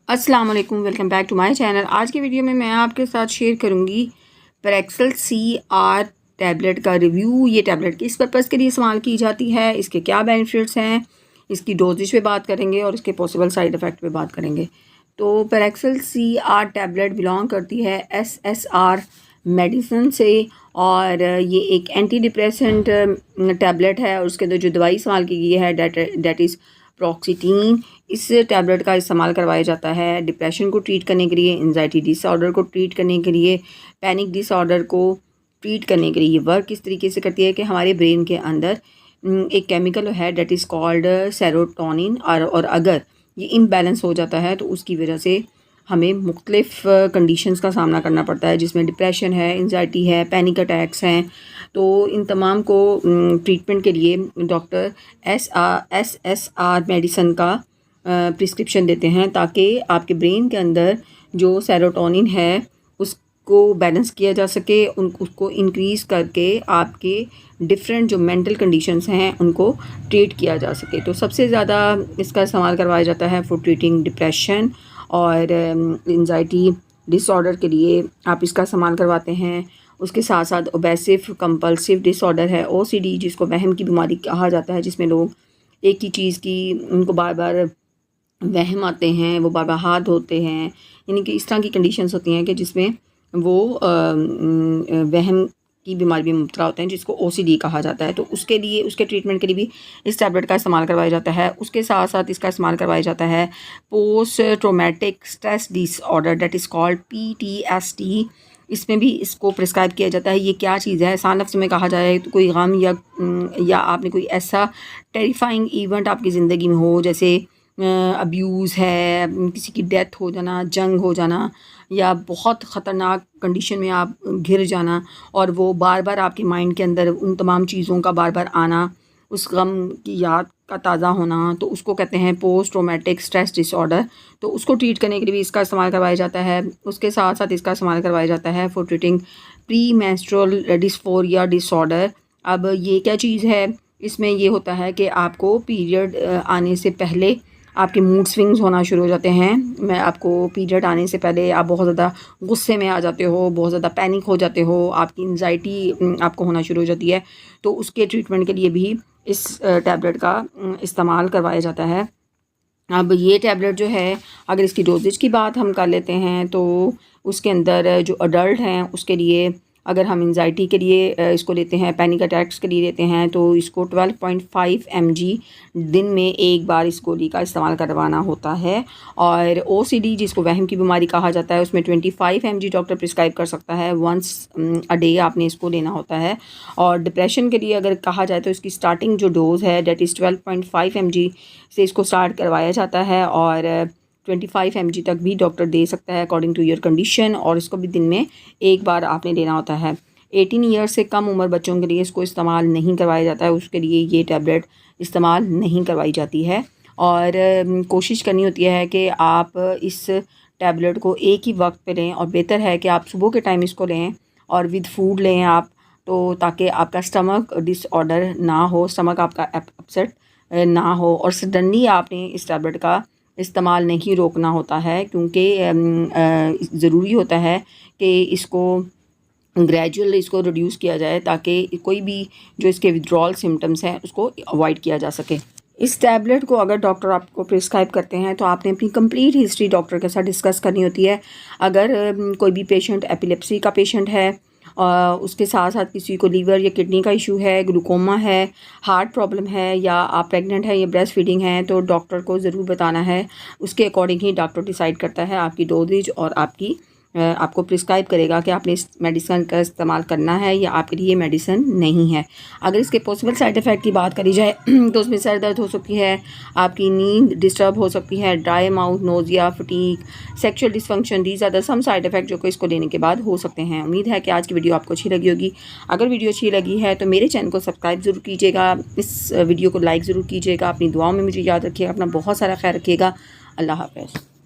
अस्सलाम वालेकुम, welcome back to my channel. आज की वीडियो में मैं आपके साथ शेयर करूंगी पेरेक्सल CR टैबलेट का रिव्यू। ये टैबलेट किस पर्पज़ के लिए इस्तेमाल की जाती है, इसके क्या बेनिफिट्स हैं, इसकी डोजेज पे बात करेंगे और इसके पॉसिबल साइड इफ़ेक्ट पे बात करेंगे। तो पेरेक्सल CR टैबलेट बिलोंग करती है SSR मेडिसिन से और ये एक एंटी डिप्रेसेंट टैबलेट है और उसके अंदर जो दवाई इस्तेमाल की गई है डेट इज़ फ्लोक्सीटीन। इस टैबलेट का इस्तेमाल करवाया जाता है डिप्रेशन को ट्रीट करने के लिए, एंजाइटी डिसऑर्डर को ट्रीट करने के लिए, पैनिक डिसऑर्डर को ट्रीट करने के लिए। ये वर्क इस तरीके से करती है कि हमारे ब्रेन के अंदर एक केमिकल है डेट इज़ कॉल्ड सेरोटोनिन और अगर ये इम्बैलेंस हो जाता है तो उसकी वजह से हमें मुख्तलिफ कंडीशंस का सामना करना पड़ता है, जिसमें डिप्रेशन है, एंजाइटी है, पैनिक अटैक्स हैं। तो इन तमाम को ट्रीटमेंट के लिए डॉक्टर SSR मेडिसिन का प्रिस्क्रिप्शन देते हैं ताकि आपके ब्रेन के अंदर जो सेरोटोनिन है उसको बैलेंस किया जा सके, उसको इंक्रीज़ करके आपके डिफरेंट जो मेंटल कंडीशंस हैं उनको ट्रीट किया जा सके। तो सबसे ज़्यादा इसका इस्तेमाल करवाया जाता है फॉर ट्रीटिंग डिप्रेशन और एंजाइटी डिसऑर्डर के लिए आप इसका इस्तेमाल करवाते हैं। उसके साथ साथ ओबेसिव कंपल्सिव डिसऑर्डर है OCD, जिसको वहम की बीमारी कहा जाता है, जिसमें लोग एक ही चीज़ की उनको बार बार वहम आते हैं, वो बार बार हाथ धोते हैं, यानी कि इस तरह की कंडीशंस होती हैं कि जिसमें वो वहम की बीमारी में मुब्तला होते हैं, जिसको OCD कहा जाता है। तो उसके लिए उसके ट्रीटमेंट के लिए भी इस टैबलेट का इस्तेमाल करवाया जाता है। उसके साथ साथ इसका इस्तेमाल करवाया जाता है post traumatic stress disorder that is called PTSD। इसमें भी इसको प्रिस्क्राइब किया जाता है। ये क्या चीज़ है, आसान लफ्ज़ में कहा जाए तो कोई गम या आपने कोई ऐसा टेरिफाइंग इवेंट आपकी ज़िंदगी में हो, जैसे अब्यूज़ है, किसी की डेथ हो जाना, जंग हो जाना या बहुत ख़तरनाक कंडीशन में आप घिर जाना और वो बार बार आपके माइंड के अंदर उन तमाम चीज़ों का बार बार आना, उस गम की याद का ताज़ा होना, तो उसको कहते हैं पोस्ट ट्रॉमेटिक स्ट्रेस डिसऑर्डर। तो उसको ट्रीट करने के लिए भी इसका इस्तेमाल करवाया जाता है। उसके साथ साथ इसका इस्तेमाल करवाया जाता है for treating pre menstrual dysphoria disorder. अब ये क्या चीज़ है, इसमें ये होता है कि आपको पीरियड आने से पहले आपके मूड स्विंग्स होना शुरू हो जाते हैं। मैं आपको पीरियड आने से पहले आप बहुत ज़्यादा गुस्से में आ जाते हो, बहुत ज़्यादा पैनिक हो जाते हो, आपकी एंजाइटी आपको होना शुरू हो जाती है। तो उसके ट्रीटमेंट के लिए भी इस टैबलेट का इस्तेमाल करवाया जाता है। अब ये टैबलेट जो है, अगर इसकी डोजेज की बात हम कर लेते हैं तो उसके अंदर जो अडल्ट हैं उसके लिए, अगर हम एंजाइटी के लिए इसको लेते हैं, पैनिक अटैक्स के लिए लेते हैं, तो इसको 12.5 mg दिन में एक बार इस गोली का इस्तेमाल करवाना होता है। और OCD, जिसको वहम की बीमारी कहा जाता है, उसमें 25 mg डॉक्टर प्रिस्क्राइब कर सकता है। वंस अ डे आपने इसको लेना होता है। और डिप्रेशन के लिए अगर कहा जाए तो इसकी स्टार्टिंग जो डोज़ है डेट इज़ 12.5 mg से इसको स्टार्ट करवाया जाता है और 25 mg तक भी डॉक्टर दे सकता है अकॉर्डिंग टू योर कंडीशन, और इसको भी दिन में एक बार आपने लेना होता है। 18 ईयर्स से कम उम्र बच्चों के लिए इसको इस्तेमाल नहीं करवाया जाता है, उसके लिए ये टैबलेट इस्तेमाल नहीं करवाई जाती है। और कोशिश करनी होती है कि आप इस टैबलेट को एक ही वक्त पे लें, और बेहतर है कि आप सुबह के टाइम इसको लें और विद फूड लें आप, तो ताकि आपका स्टमक डिसऑर्डर ना हो, स्टमक आपका अपसेट ना हो। और सडनली आपने इस टैबलेट का इस्तेमाल नहीं रोकना होता है, क्योंकि ज़रूरी होता है कि इसको ग्रेजुअल इसको रिड्यूस किया जाए ताकि कोई भी जो इसके विड्रॉल सिम्टम्स हैं उसको अवॉइड किया जा सके। इस टैबलेट को अगर डॉक्टर आपको प्रिस्क्राइब करते हैं तो आपने अपनी कंप्लीट हिस्ट्री डॉक्टर के साथ डिस्कस करनी होती है। अगर कोई भी पेशेंट एपिलेप्सी का पेशेंट है, उसके साथ साथ किसी को लीवर या किडनी का इशू है, ग्लूकोमा है, हार्ट प्रॉब्लम है, या आप प्रेग्नेंट है या ब्रेस्ट फीडिंग है, तो डॉक्टर को ज़रूर बताना है। उसके अकॉर्डिंग ही डॉक्टर डिसाइड करता है आपकी डोजेज और आपको प्रिस्क्राइब करेगा कि आपने इस मेडिसिन का इस्तेमाल करना है या आपके लिए मेडिसिन नहीं है। अगर इसके पॉसिबल साइड इफ़ेक्ट की बात करी जाए तो उसमें सर दर्द हो सकती है, आपकी नींद डिस्टर्ब हो सकती है, dry mouth, nausea, fatigue, sexual dysfunction, these are the some side effect जो कि इसको लेने के बाद हो सकते हैं। उम्मीद है कि आज की वीडियो आपको अच्छी लगी होगी। अगर वीडियो अच्छी लगी है तो मेरे चैनल को सब्सक्राइब ज़रूर कीजिएगा, इस वीडियो को लाइक ज़रूर कीजिएगा, अपनी दुआओं में मुझे याद रखिएगा, अपना बहुत सारा ख्याल रखिएगा। अल्लाह हाफ़िज़।